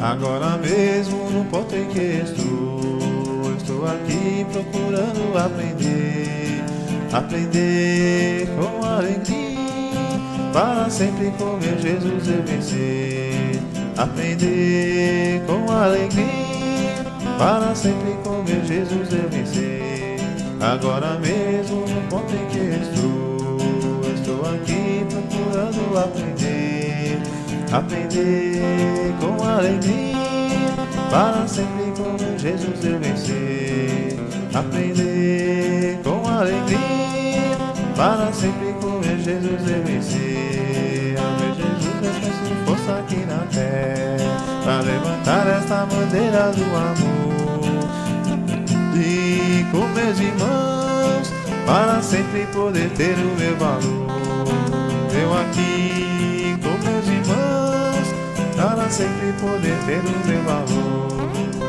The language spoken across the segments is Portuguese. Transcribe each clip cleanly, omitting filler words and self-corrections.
Agora mesmo no ponto em que estou aqui procurando aprender com alegria, para sempre com meu Jesus eu vencer. Aprender com alegria, para sempre com meu Jesus eu vencer. Agora mesmo no ponto em que estou aqui procurando aprender com alegria, para sempre com meu Jesus eu vencer. Aprender com alegria, para sempre com meu Jesus eu vencer. A meu Jesus eu peço força aqui na terra, para levantar esta bandeira do amor, e com meus irmãos, para sempre poder ter o meu valor. Eu aqui com meus irmãos, para sempre poder ter o meu valor.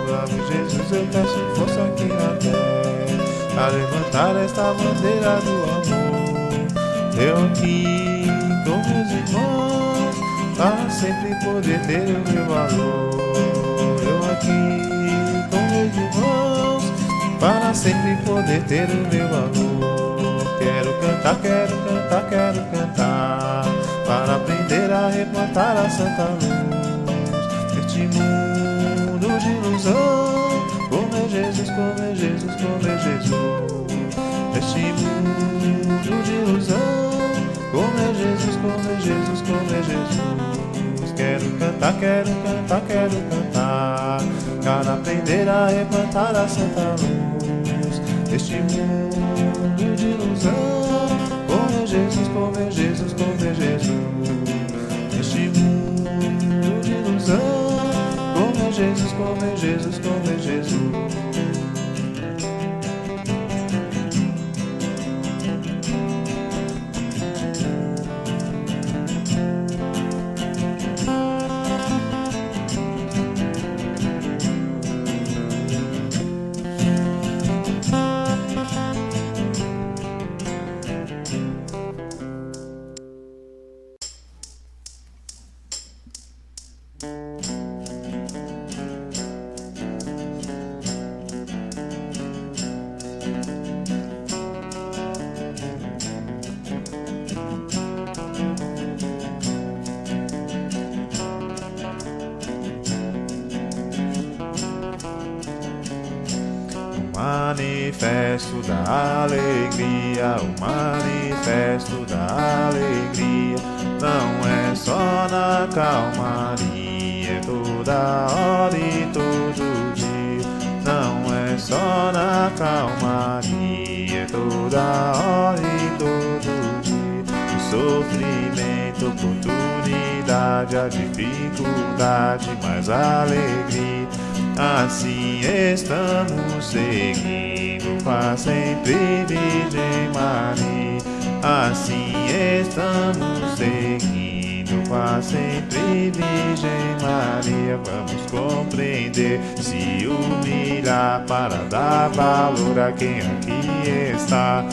A meu Jesus eu peço força aqui na terra, para levantar esta bandeira do amor. Eu aqui com meus irmãos, para sempre poder ter o meu valor. Eu aqui com meus irmãos, para sempre poder ter o meu valor. Quero cantar, para aprender a replantar a santa luz neste mundo de ilusão. Com meu Jesus, com meu Jesus, com meu Jesus, neste mundo de ilusão. Com meu Jesus, com meu Jesus, com meu Jesus. Quero cantar, para aprender a replantar a santa luz neste mundo de ilusão. Com meu Jesus, com meu Jesus, com meu Jesus, neste mundo de ilusão. Com meu Jesus, com meu Jesus, com meu Jesus. Manifesto da alegria, o manifesto da alegria, não é só na calmaria, é toda hora e todo dia. Não é só na calmaria, é toda hora e todo dia. O sofrimento, oportunidade, a dificuldade, mas a alegria. Assim estamos seguindo para sempre, Virgem Maria. Assim estamos seguindo para sempre, Virgem Maria. Vamos compreender, se humilhar para dar valor a quem aqui está.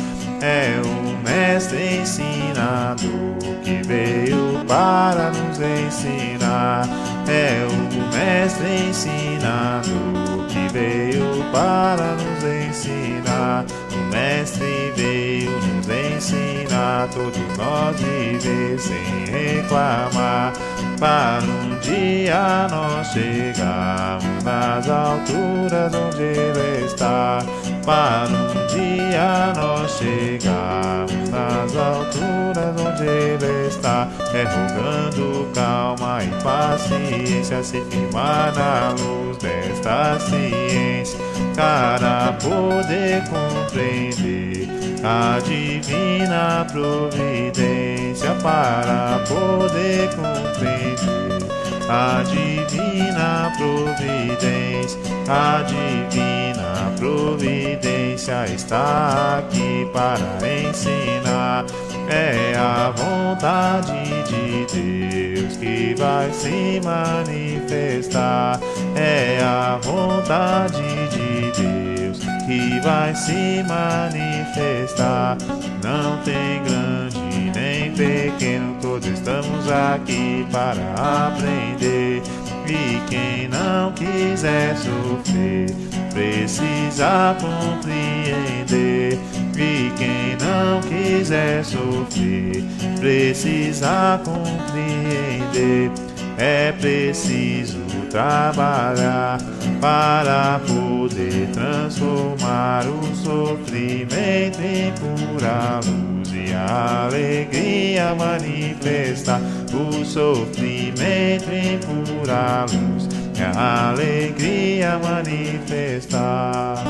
É o mestre ensinador que veio para nos ensinar. É o mestre ensinador que veio para nos ensinar. O mestre veio nos ensinar, todos nós viver sem reclamar, para um dia nós chegarmos nas alturas onde Ele está. Para um dia nós chegarmos nas alturas onde Ele está. É rogando calma e paciência, se firmar na luz desta ciência, para poder compreender a divina providência. Para poder compreender a divina providência. A divina providência está aqui para ensinar. É a vontade de Deus que vai se manifestar. É a vontade de Deus que vai se manifestar. Não tem grande nem pequeno, todos estamos aqui para aprender. E quem não quiser sofrer precisa compreender. E quem não quiser sofrer precisa compreender. É preciso trabalhar para poder transformar o sofrimento em pura luz e a alegria manifestar. O sofrimento em pura luz e a alegria manifestar.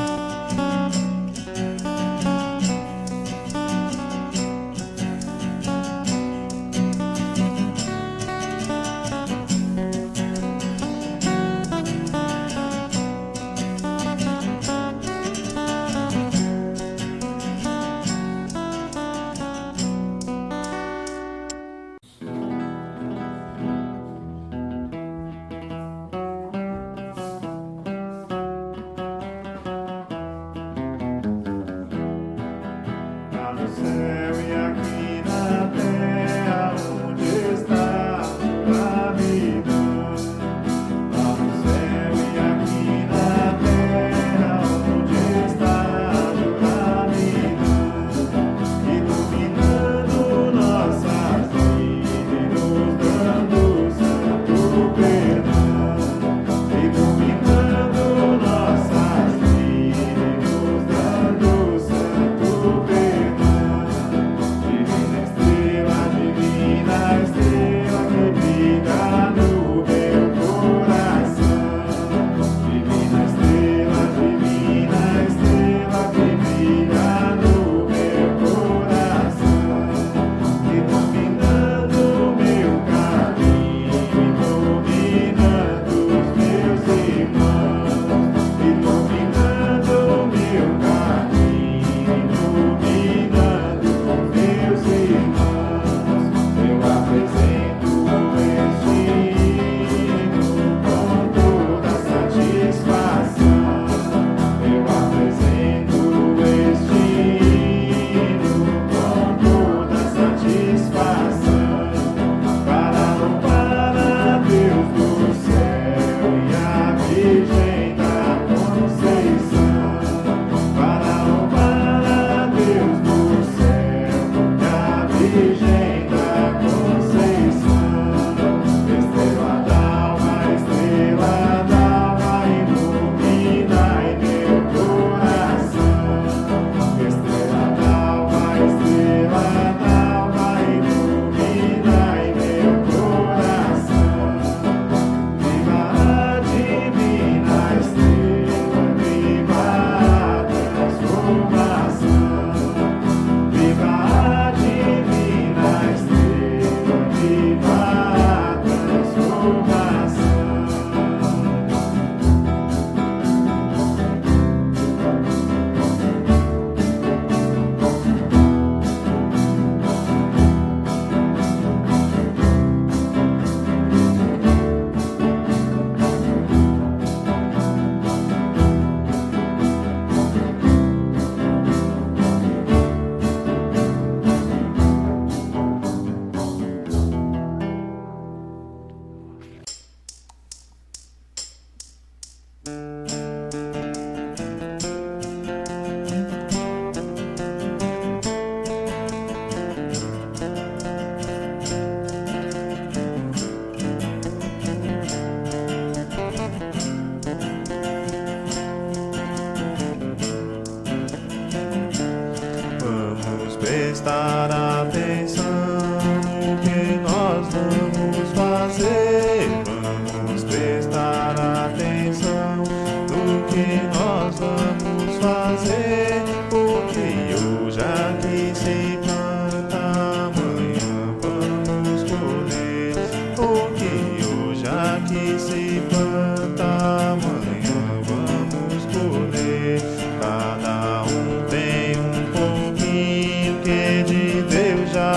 prestar atenção no que nós vamos fazer. Vamos prestar atenção no que nós vamos fazer, porque hoje aqui se planta, amanhã vamos colher. Porque hoje aqui se planta, amanhã vamos colher. Cada um tem um pouquinho que de Deus já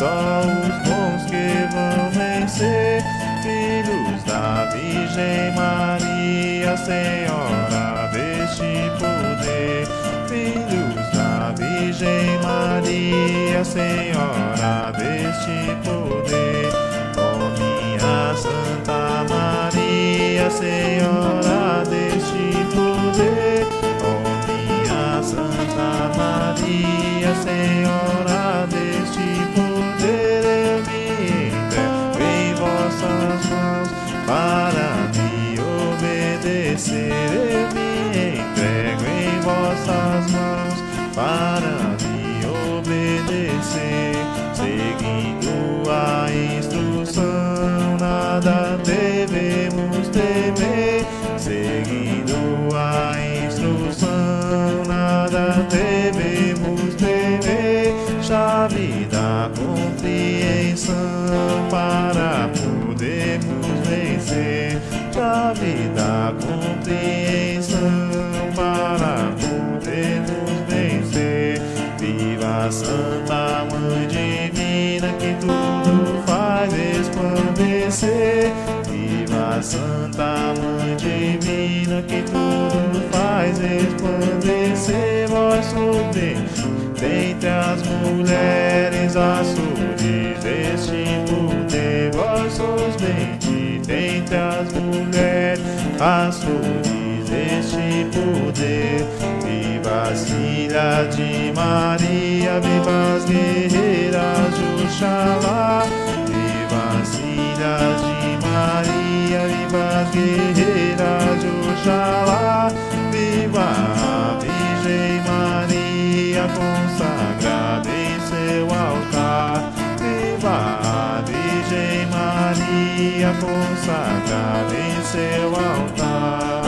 só os bons que vão vencer. Filhos da Virgem Maria, Senhora deste poder. Filhos da Virgem Maria, Senhora deste poder. Ó minha Santa Maria, Senhora deste poder. Ó minha Santa Maria, Senhora deste poder. Eu me entrego em vossas mãos para me obedecer. Eu me entrego em vossas mãos para me obedecer. Seguindo a instrução, nada devemos temer. Seguindo a instrução, nada devemos temer. Chave da compreensão para podermos vencer. Chave da compreensão para podermos vencer. Viva a Santa Mãe Divina que tudo faz resplandecer. Viva a Santa Mãe Divina que tudo faz resplandecer. Vós sois dentre as mulheres, a sois deste poder. Vós sois bendita entre as mulheres, a sois deste poder. Viva as filhas de Maria, viva as guerreiras de Oxalá. Viva as filhas de Maria, viva as guerreiras de Oxalá. Viva a Virgem Maria consagrada em seu altar. Viva a Virgem Maria consagrada em seu altar.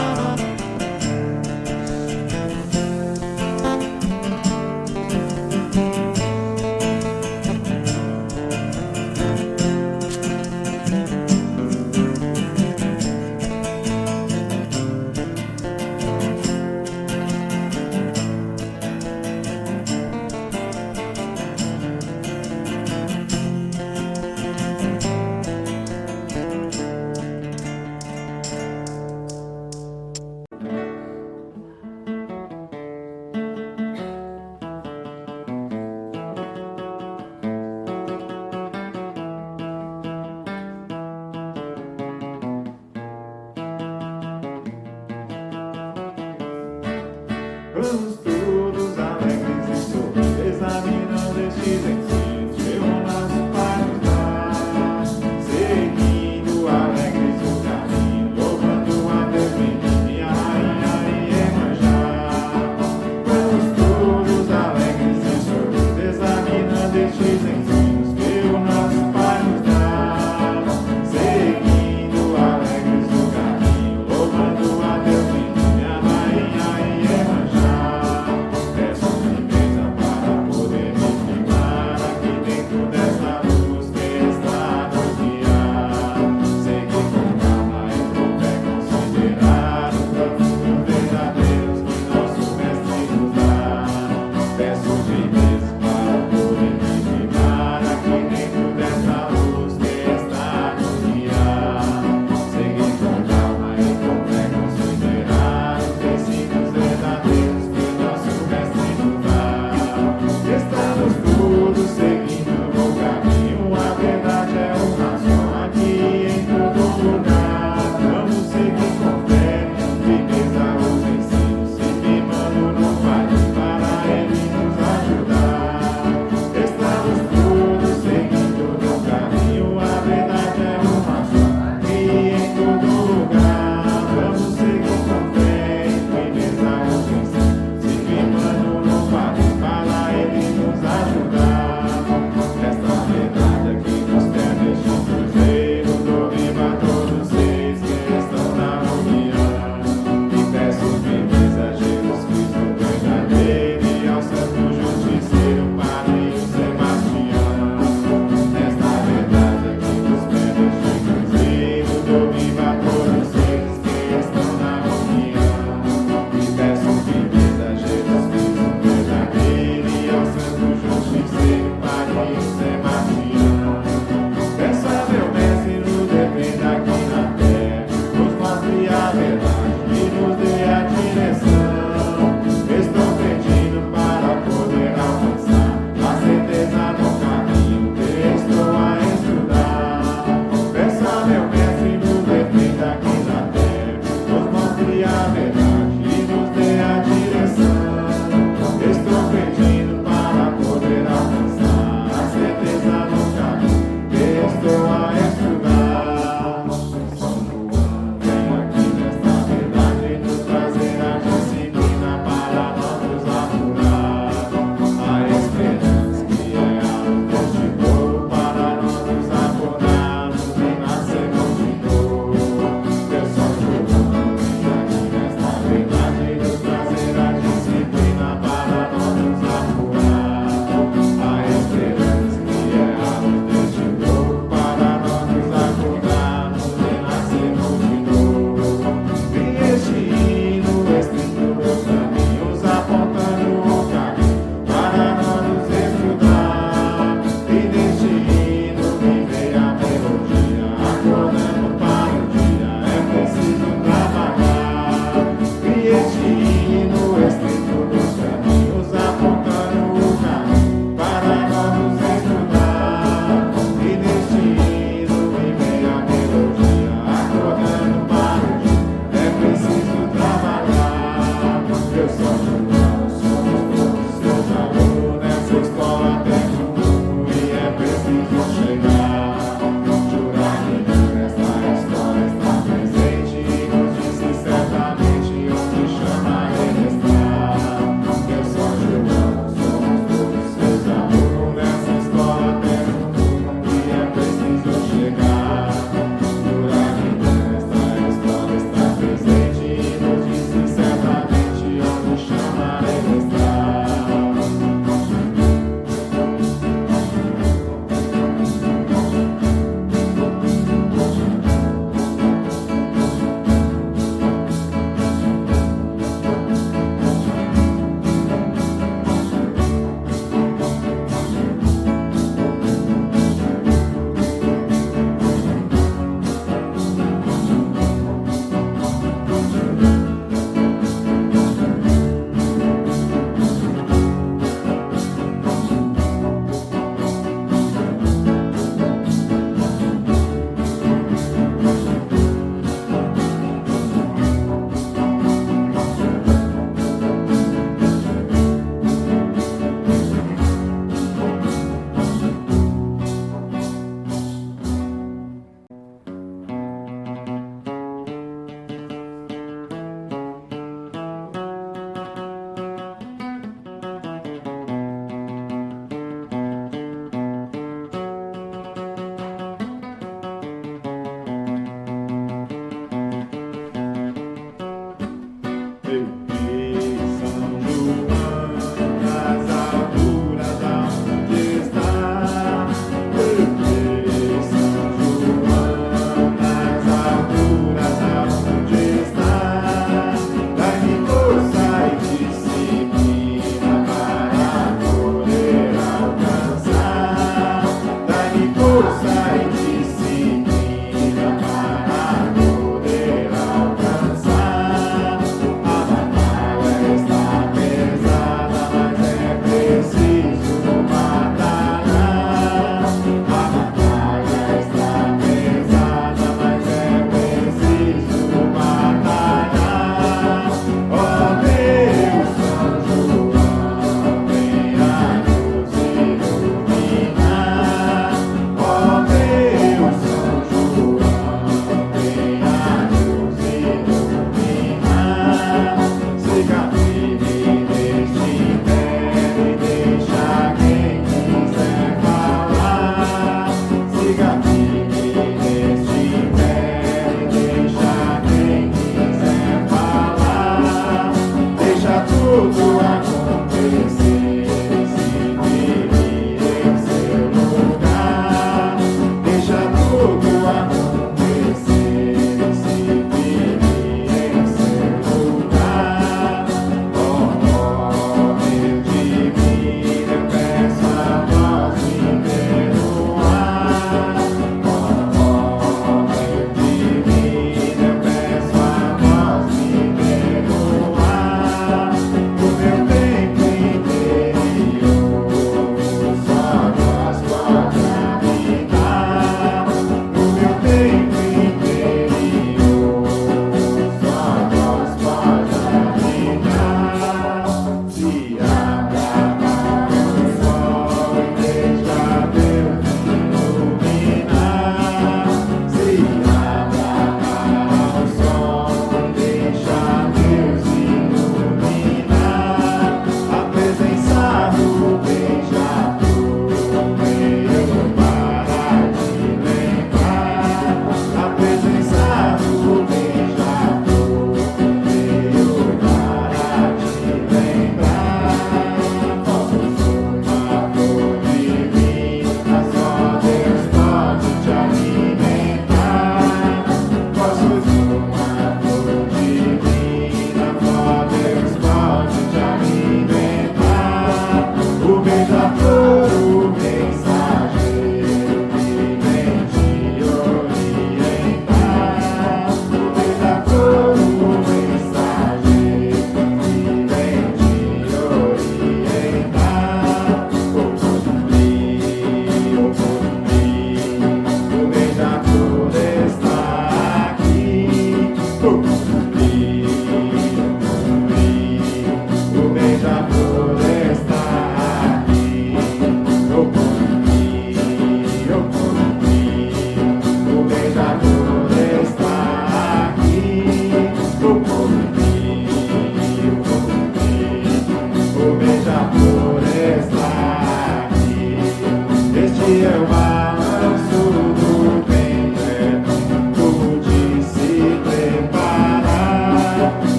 Vamos todos alegres e sorrir, examinando estes ensinos que o nosso Pai nos dá. Seguindo alegres o caminho, louvando a Deus bendito, minha Rainha e Iemanjá. Vamos todos alegres e sorrir, examinando estes ensinos que o nosso Pai nos dá. Seguindo alegres o caminho, louvando a Deus bendito, minha Rainha e Iemanjá. Peço firmeza para poder me firmar aqui dentro dessa luz que está nos guiar. Seguir com calma e com fé considerar os caminhos verdadeiros que nosso Mestre nos dá. Peço firmeza para poder me firmar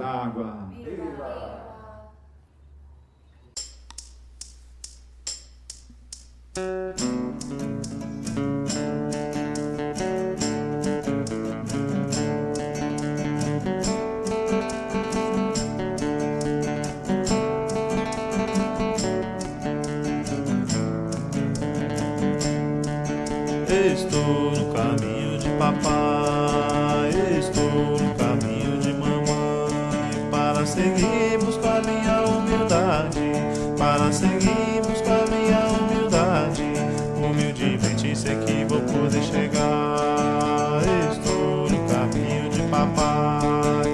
água. Estou no caminho de papai, estou no caminho de mamãe, para seguirmos com a minha humildade, para seguirmos com a minha humildade, humildemente sei que vou poder chegar. Estou no caminho de papai,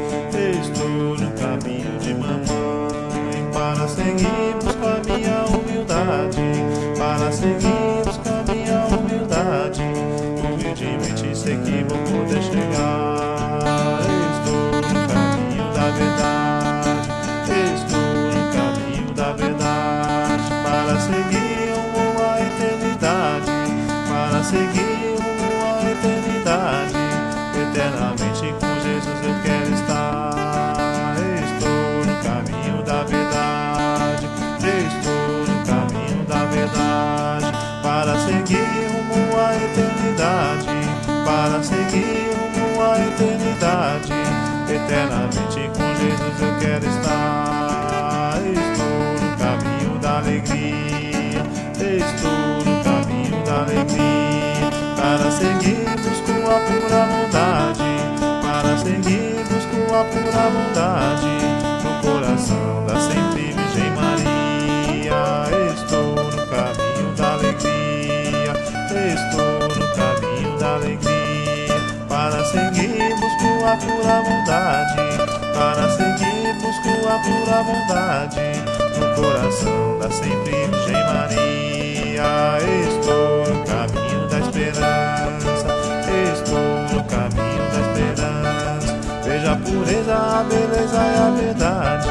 estou no caminho de mamãe, para seguirmos com a minha humildade, para seguirmos com a minha humildade, humildemente sei que vou poder chegar. Estou no caminho da verdade, estou no caminho da verdade, para seguir rumo à eternidade, para seguir rumo à eternidade, eternamente com Jesus eu quero estar. Estou no caminho da verdade, estou no caminho da verdade, para seguir rumo à eternidade, para seguir rumo à eternidade, eternamente com Jesus eu quero estar. Estou no caminho da alegria, estou no caminho da alegria, para seguirmos com a pura bondade, para seguirmos com a pura bondade, no coração da sempre Virgem Maria. Estou no caminho da alegria, estou no caminho da alegria, para seguirmos com a pura bondade, para seguirmos com a pura bondade, no coração da sempre Virgem Maria. Estou no caminho da esperança, estou no caminho da esperança, veja a pureza, a beleza e a verdade,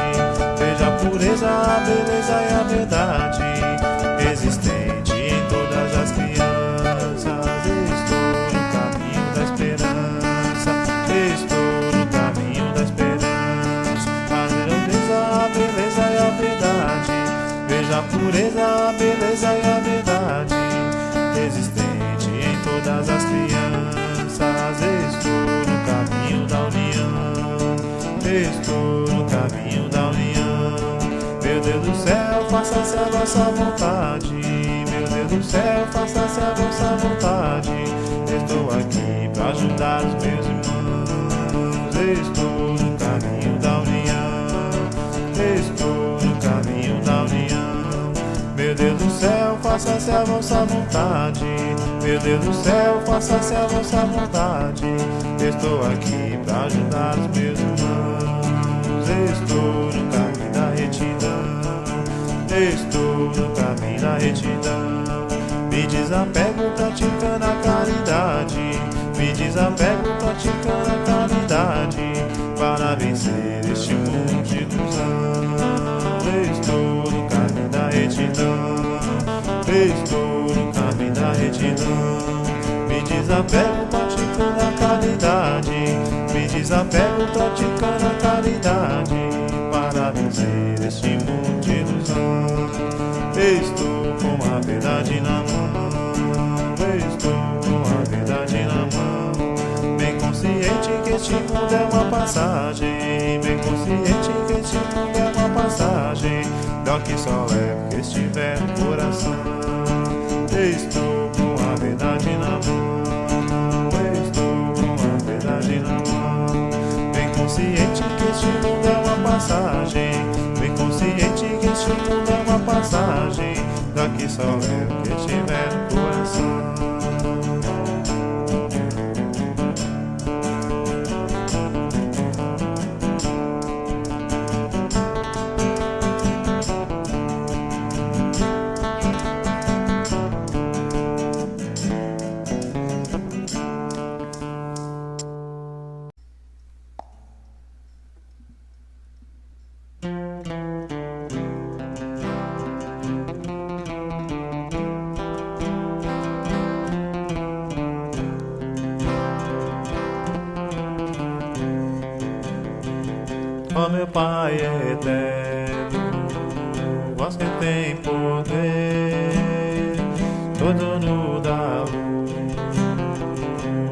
veja a pureza, a beleza e a verdade, existente em todas as crianças. Estou no caminho da esperança, estou no caminho da esperança, a grandeza, a beleza e a verdade, veja a pureza, a beleza e a verdade, existente em todas as crianças. Estou no caminho da união, estou no caminho da união, meu Deus do céu, faça-se a vossa vontade, meu Deus do céu, faça-se a vossa vontade. Estou aqui para ajudar os meus irmãos, estou no caminho da união, estou no caminho da união, meu Deus do céu, faça-se a vossa vontade, meu Deus do céu, faça-se a vossa vontade. Estou aqui para ajudar os meus irmãos, estou no caminho da retidão, estou no caminho da retidão, me desapego praticando a caridade, me desapego praticando a caridade, para vencer este mundo de ilusão. Estou no caminho da retidão, estou no caminho da retidão, me desapego praticando a caridade, me desapego praticando a caridade, para vencer este mundo de ilusão. Estou com a verdade na mão, estou com a verdade na mão, bem consciente que este mundo é uma passagem, bem consciente que este mundo é uma passagem, daqui só leva que estiver no coração. Estou com a verdade na mão, estou com a verdade na mão, bem consciente que este mundo é uma passagem, bem consciente que este mundo é uma passagem, daqui só leva que estiver no coração. Ó meu Pai eterno, vós que tem poder, todo dono da luz,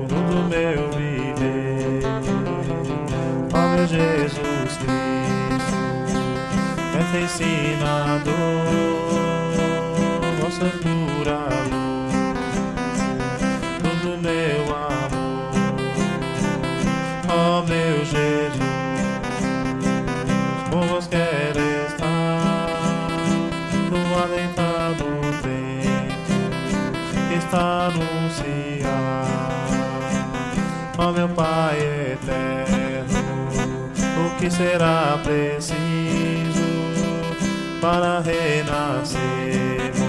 do meu viver. Ó meu Jesus Cristo, mestre ensinador, vossa pura luz, do meu amor. Ó meu Jesus, com vós quero estar, tua deitado tempo está anunciar. Ó meu Pai eterno, o que será preciso para renascermos?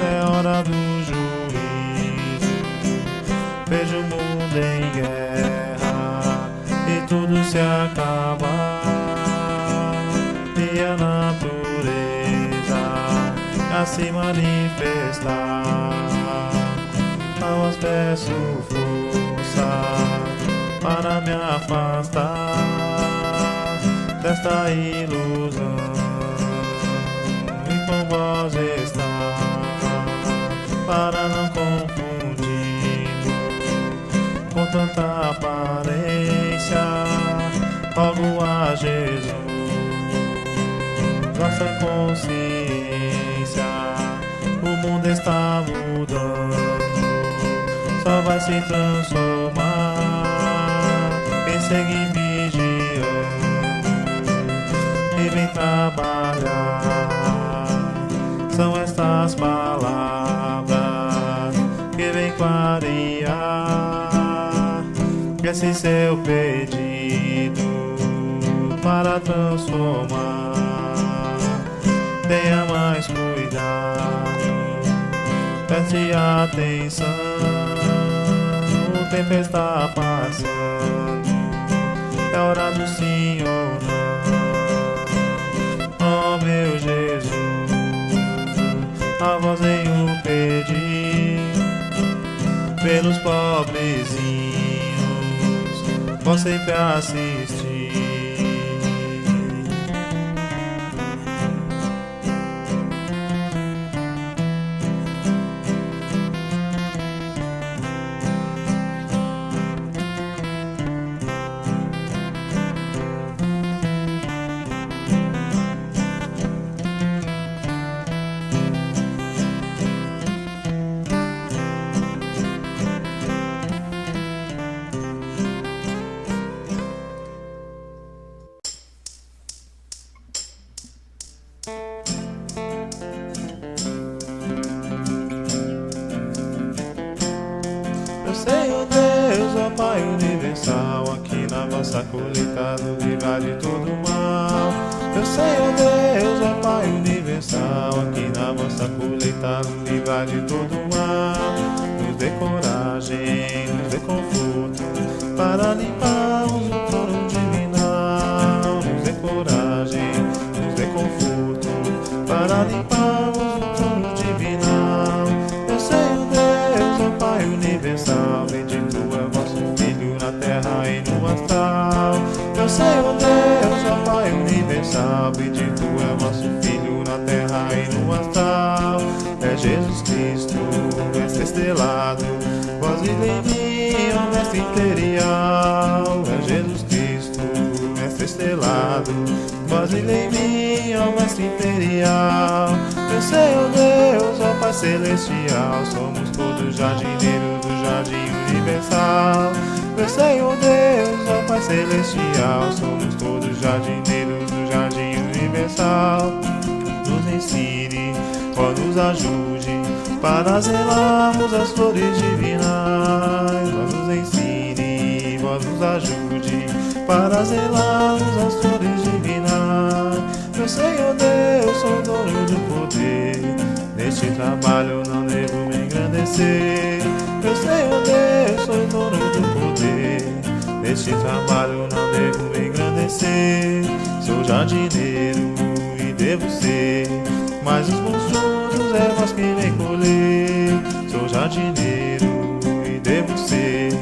É hora do juízo, vejo o mundo em guerra e tudo se acabar, e a natureza a se manifestar. A vós peço força para me afastar desta ilusão e com vós estar, para não confundir com tanta aparência. Rogo a Jesus nossa consciência, o mundo está mudando, só vai se transformar quem segue vigiando e vem trabalhar. São estas palavras que vem clarear esse seu pedido para transformar. Tenha mais cuidado, preste atenção, o tempo está passando, é hora do sim ou não. Ó meu Jesus, a vós venho pedir, pelos pobrezinhos, vós sempre assistir. Senhor Deus, ó Pai universal, aqui na vossa colheita nos livrar de todo mal. Meu Senhor Deus, ó Pai universal, aqui na vossa colheita nos livrar de todo mal. Nos dê coragem, nos dê conforto, para limparmos o trono divinal. Nos dê coragem, nos dê conforto, para limparmos o trono divinal. Meu Senhor Deus, ó Pai universal, bendito é vosso Filho na terra e no astral. Meu Senhor Deus, ó Pai universal, bendito é vosso Filho na terra e no astral. É Jesus Cristo, mestre estelado, vós vivem em mim, ó mestre imperial. É Jesus Cristo, mestre estelado, vós vivem em mim, ó mestre imperial. Meu Senhor Deus, ó Pai celestial, somos todos jardineiros do jardim universal. Meu Senhor Deus, ó Pai celestial, somos todos jardineiros do jardim universal. Nos ensine, ó nos ajude, para zelarmos as flores divinais. Ó nos ensine, ó nos ajude, para zelarmos as flores divinais. Meu Senhor Deus, sou dono do poder, neste trabalho não devo me engrandecer. Meu Senhor Deus, sou dono do poder, neste trabalho não devo me engrandecer. Sou jardineiro e devo ser, mas os bons frutos é vós que vem colher. Sou jardineiro e devo ser,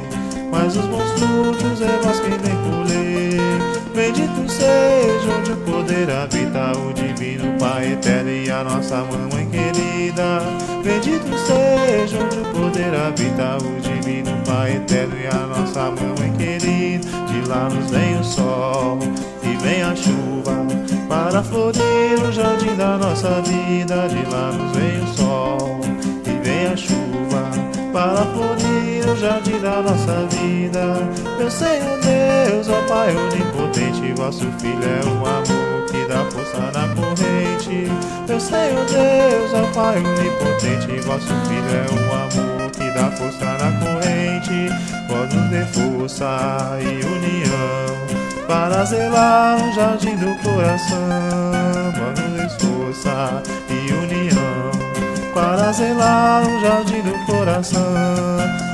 mas os bons frutos é vós que vem colher. Bendito seja onde o poder habita, o divino Pai eterno e a nossa mamãe querida. Bendito seja onde o poder habita, o divino Pai eterno e a nossa mamãe querida. De lá nos vem o sol e vem a chuva para florir o jardim da nossa vida. De lá nos vem o sol e vem a chuva para florir o jardim da nossa vida. Meu Senhor Deus, ó Pai onipotente, vosso Filho é o amor que dá força na corrente. Meu Senhor Deus, ó Pai onipotente, vosso Filho é o amor que dá força na corrente. Vós nos dê força e união para zelar o jardim do coração. Vós nos dê força e união para zelar o jardim do coração.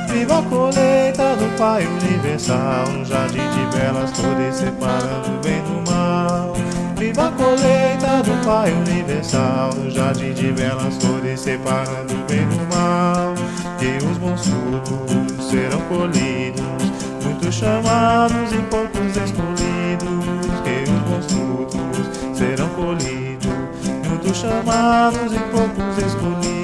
Viva a colheita do Pai universal, um jardim de belas flores separando o bem do mal. Viva a colheita do Pai universal, um jardim de belas flores separando o bem do mal. Que os bons frutos serão colhidos, muitos chamados e poucos escolhidos. Que os bons frutos serão colhidos, muitos chamados e poucos escolhidos.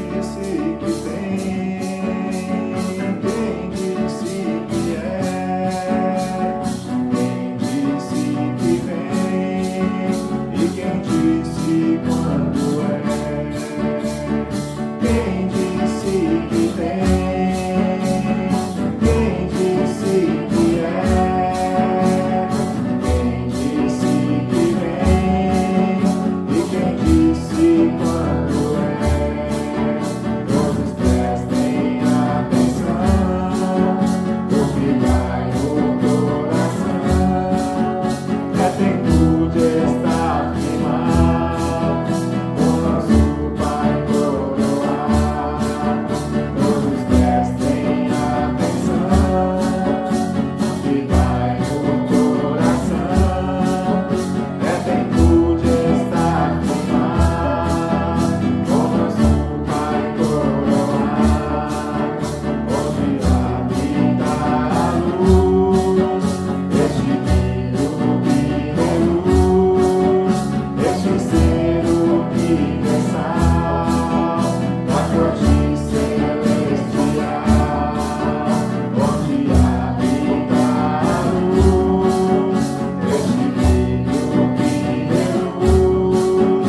disse que tem? Quem disse que é? Quem disse que vem? E quem disse quando é? Quem disse que tem? Quem disse que é? Quem disse que vem? E quem disse quando é? Todos prestem atenção, o que vai no coração. É tempo de estar firmado, o nosso Pai coroar. Todos prestem atenção, o que vai no coração. É tempo de estar firmado, o nosso Pai coroar. Onde habita a luz, este brilho que reluz, este ser universal, da corte celestial. Onde habita a luz, este brilho que reluz,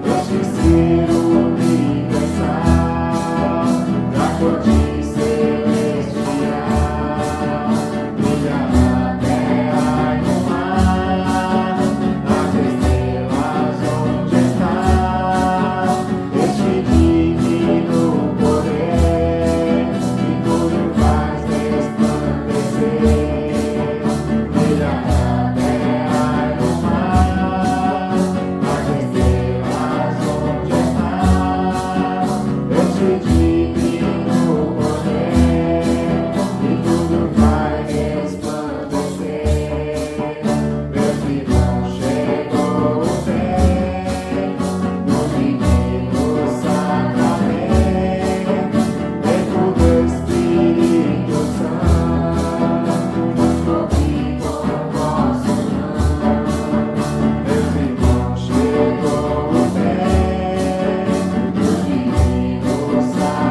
este ser universal, da corte celestial. Brilha na terra e no mar, nas estrelas onde está este divino poder, que tudo faz resplandecer. Brilha na terra e no mar, nas estrelas onde está este divino poder, que tudo faz resplandecer. Meus irmãos, chegou o tempo do divino sacramento, dentro do Espírito Santo, nos cobrir com vosso manto. Meus irmãos, chegou o tempo do divino sacramento,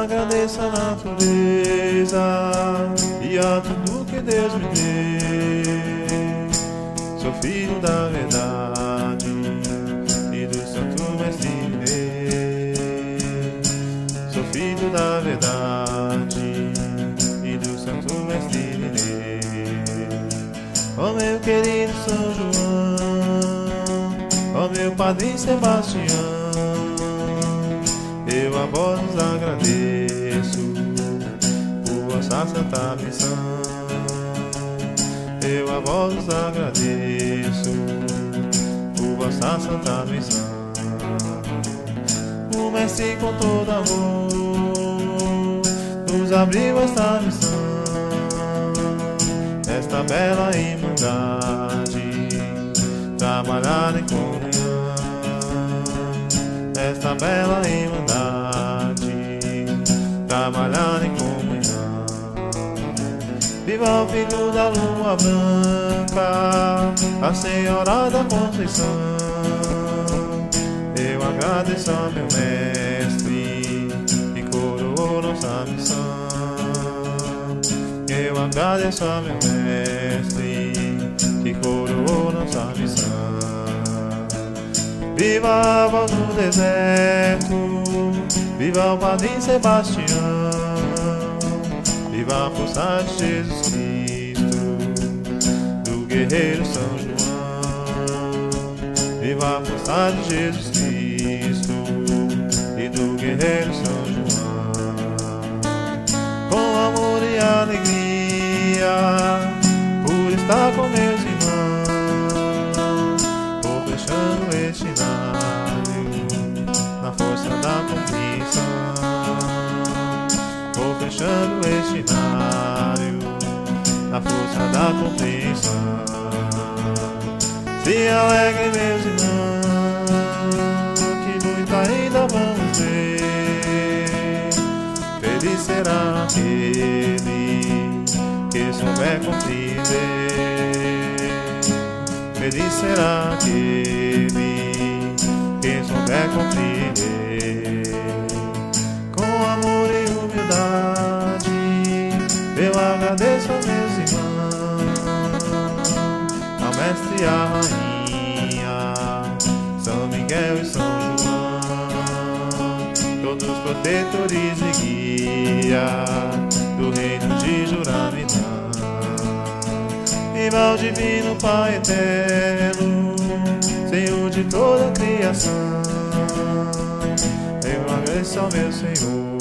agradeço a natureza e a tudo que Deus me deu. Sou filho da verdade e do Santo Mestre Rei. Sou filho da verdade e do Santo Mestre Rei. Ó meu querido São João, ó meu Padre Sebastião, eu a vós agradeço por vossa santa missão. Eu a vós agradeço por vossa santa missão. O Mestre com todo amor nos abriu esta missão, esta bela irmandade, trabalhar em comunhão, esta bela irmandade, trabalhar em comunhão. Viva o Filho da Lua Branca, a Senhora da Conceição. Eu agradeço ao meu Mestre que coroou nossa missão. Eu agradeço ao meu Mestre que coroou nossa missão. Viva a voz no deserto, viva o Padre Sebastião, viva a força de Jesus Cristo, do guerreiro São João. Viva a força de Jesus Cristo e do guerreiro São João. Com amor e alegria, por estar com meus irmãos, vou fechando este cenário na força da contrição. Vou fechando este cenário na força da contrição. Se alegrem meus irmãos, que muito ainda vamos ver. Feliz será aquele que souber compreender. Feliz será aquele que souber compreender. Com amor e humildade eu agradeço a meus irmãos, ao Mestre e a Rainha, São Miguel e São João, todos protetores e guia do reino de Juramitã. Viva o divino Pai eterno, Senhor de toda a criação. Eu agradeço ao meu Senhor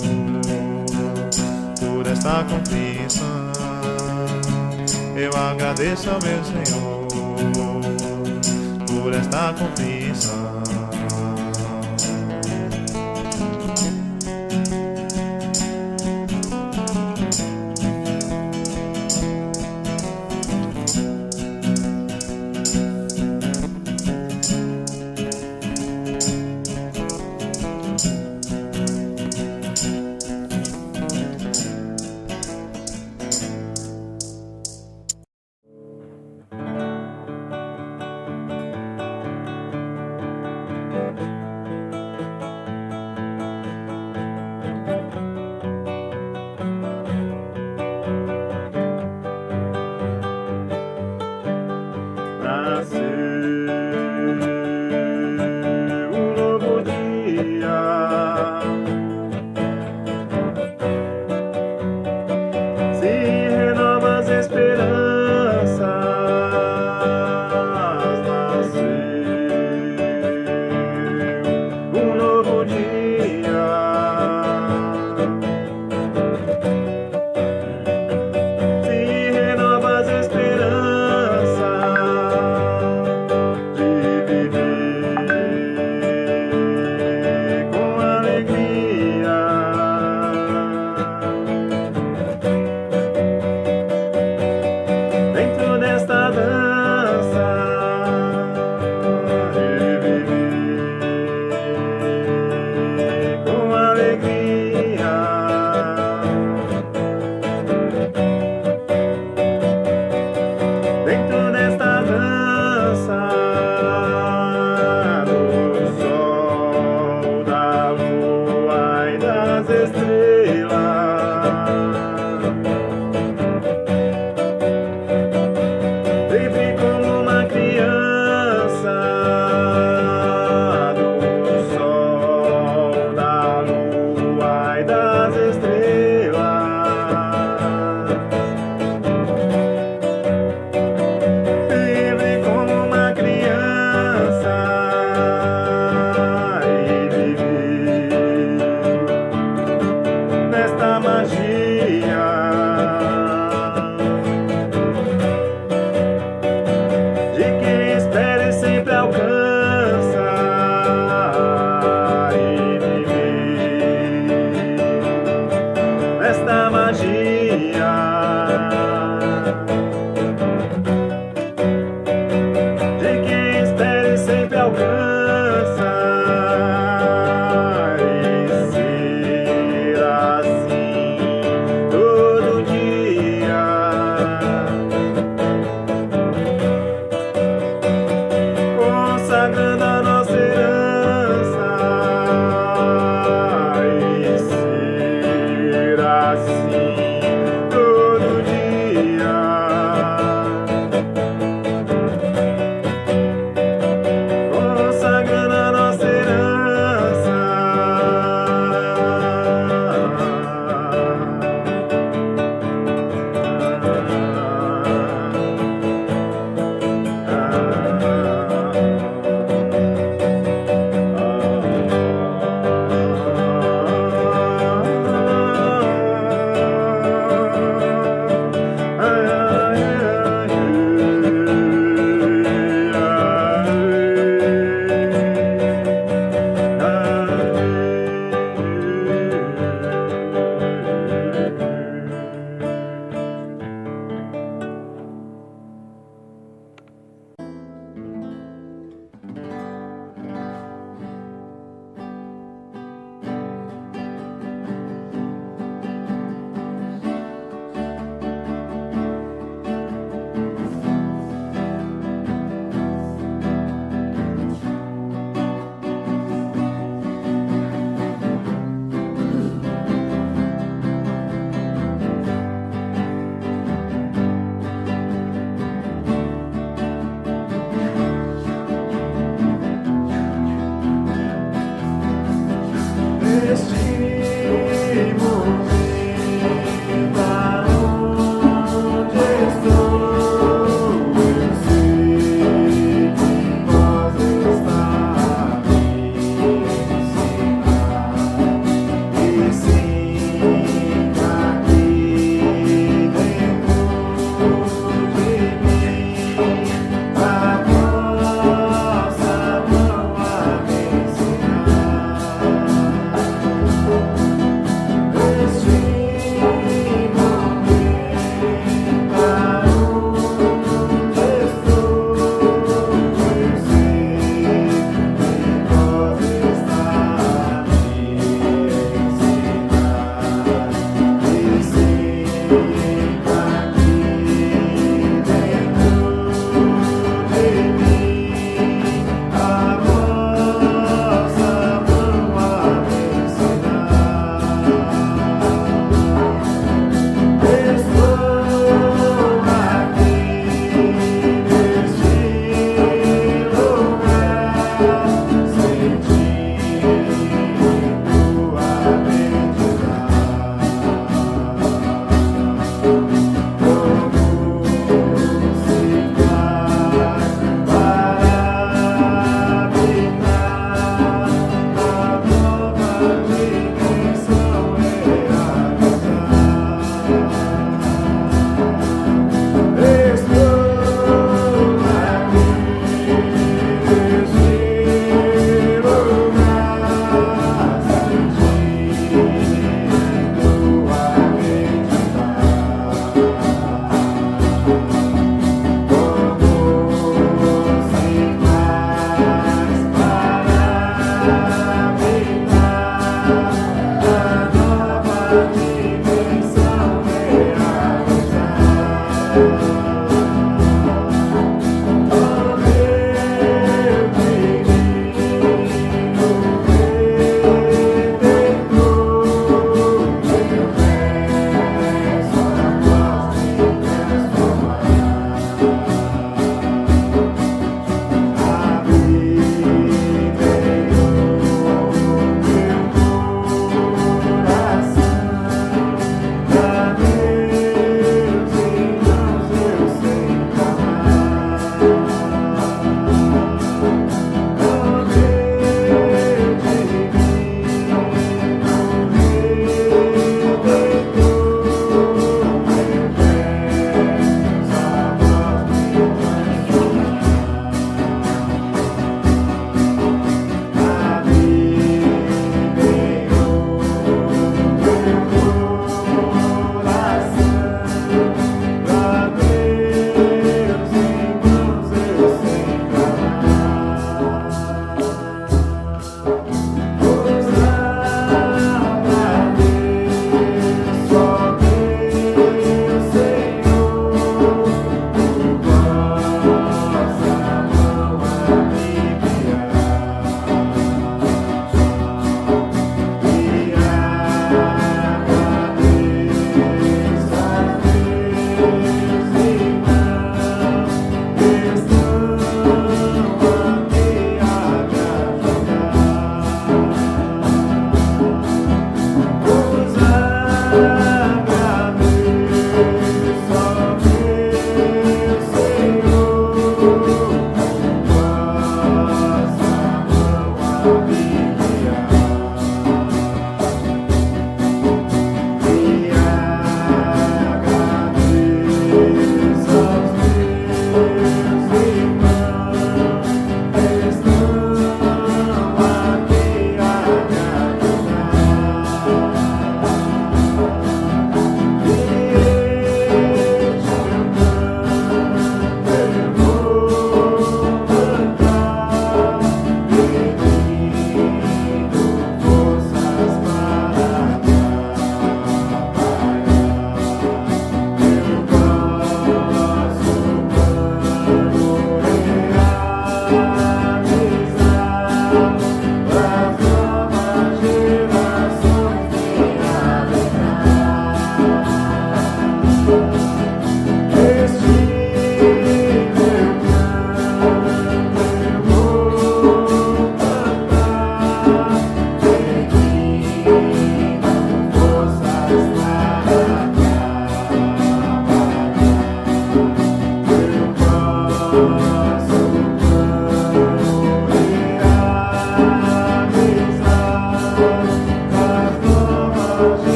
por esta compreensão. Eu agradeço ao meu Senhor por esta compreensão.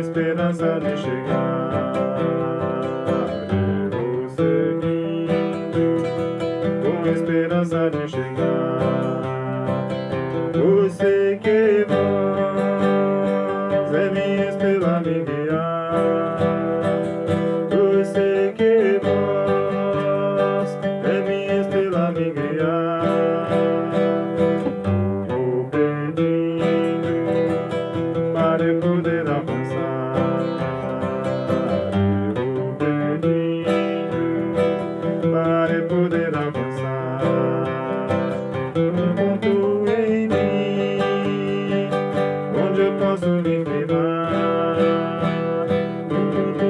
esperança de chegar. Eu vou seguindo com esperança de chegar. Você que voz é minha estrela me guiar. Você que voz é minha estrela me guiar. Vou pedindo para eu poder alcançar. Eu vou pedindo para eu poder alcançar um ponto em mim onde eu posso me firmar. Um ponto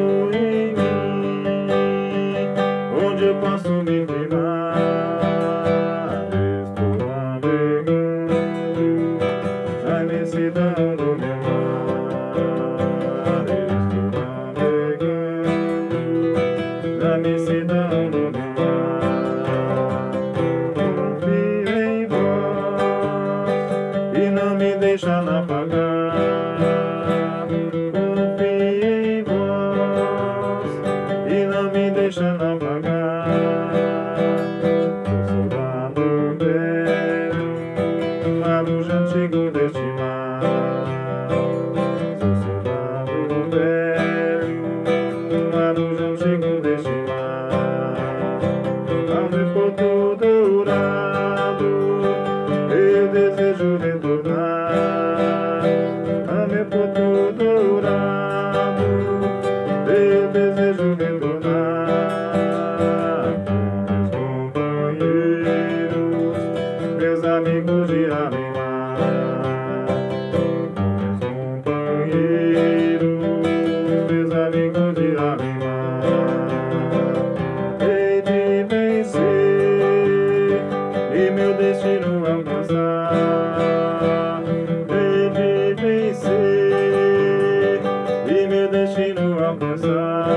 alcançar.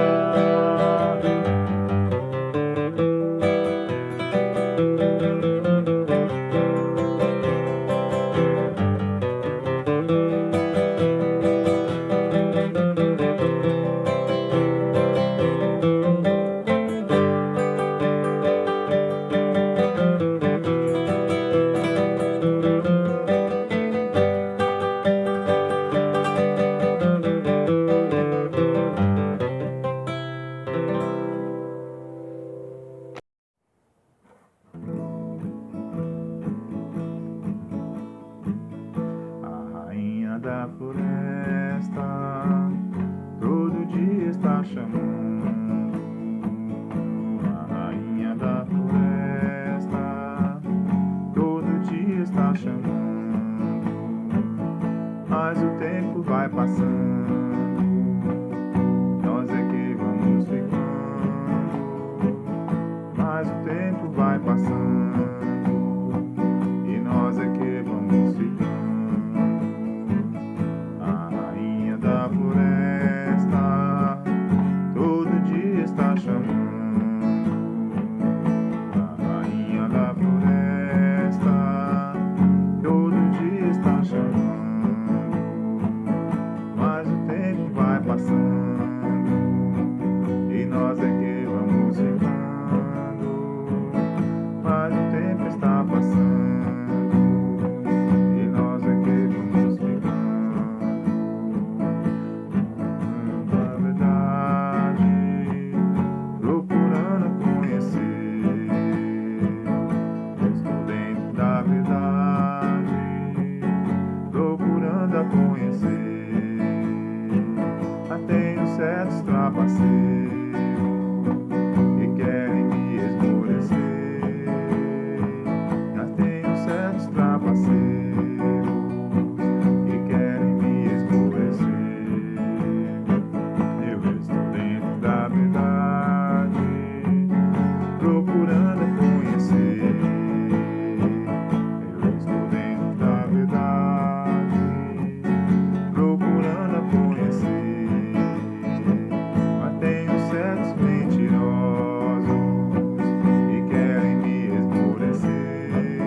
Da floresta, todo dia está chamando. A rainha da floresta, todo dia está chamando. Mas o tempo vai passando, nós é que vamos ficando. Mas o tempo vai passando e nós é que vamos ficando. Da floresta, todo dia está chamando. A rainha da floresta, todo dia está chamando. Mas o tempo vai passando e nós é que vamos ficando. Mas o tempo está passando e nós é que vamos ficando. Tenho certos trapaceiros que querem me esmorecer. Já tenho certos trapaceiros que querem me esmorecer. Eu estou dentro da verdade, procurando conhecer. Eu estou dentro da verdade, procurando conhecer. Certos mentirosos que querem me esmorecer.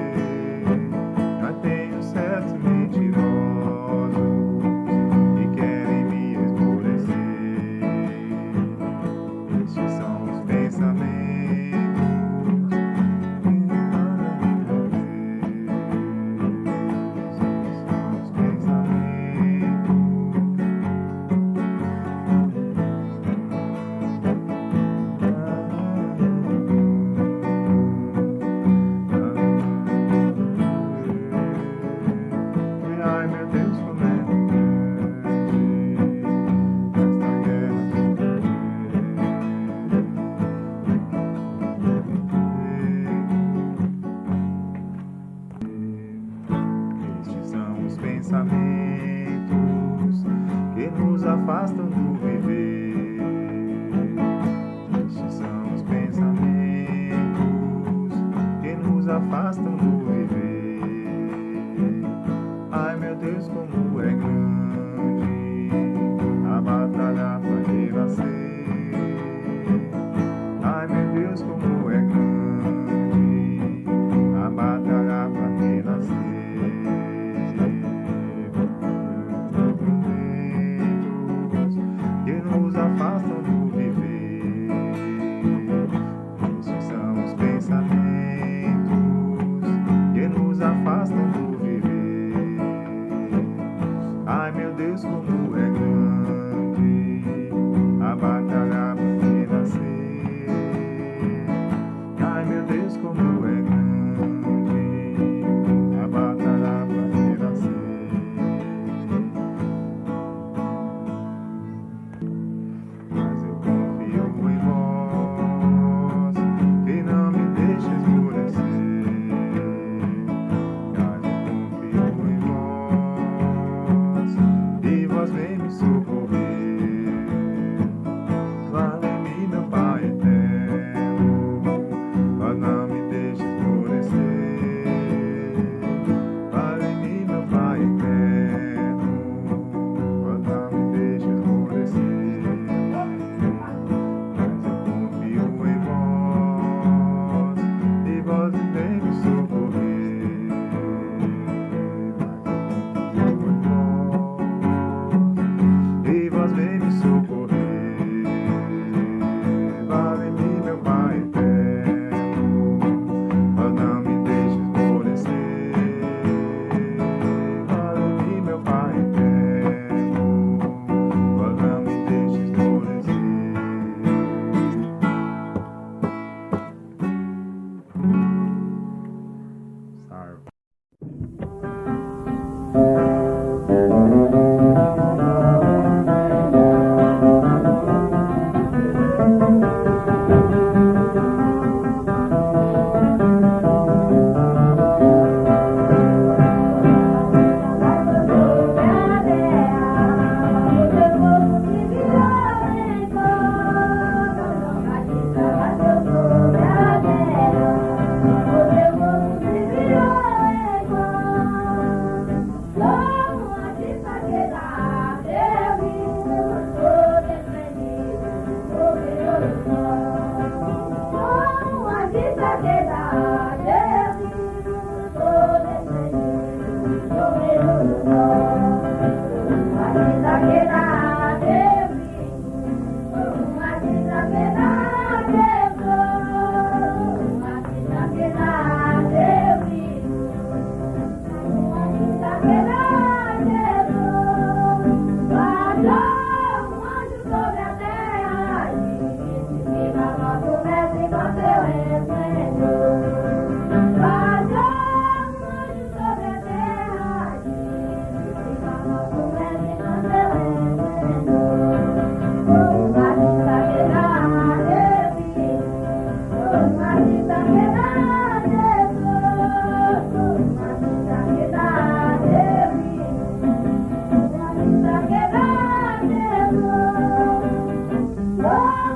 Já tenho certos mentirosos que querem me esmorecer. Estes são os pensamentos que me fazem viver. Estes são os pensamentos. Ai meu Deus, como é esta guerra Estes são os pensamentos que nos afastam do viver. Estes são os pensamentos que nos afastam do viver. Ai meu Deus, como é grande a batalha pra renascer. Ai meu Deus, como é grande a batalha pra renascer. Que nos afastam do viver. Estes são os pensamentos que nos afastam do viver. Ai meu Deus, como é grande a batalha. Love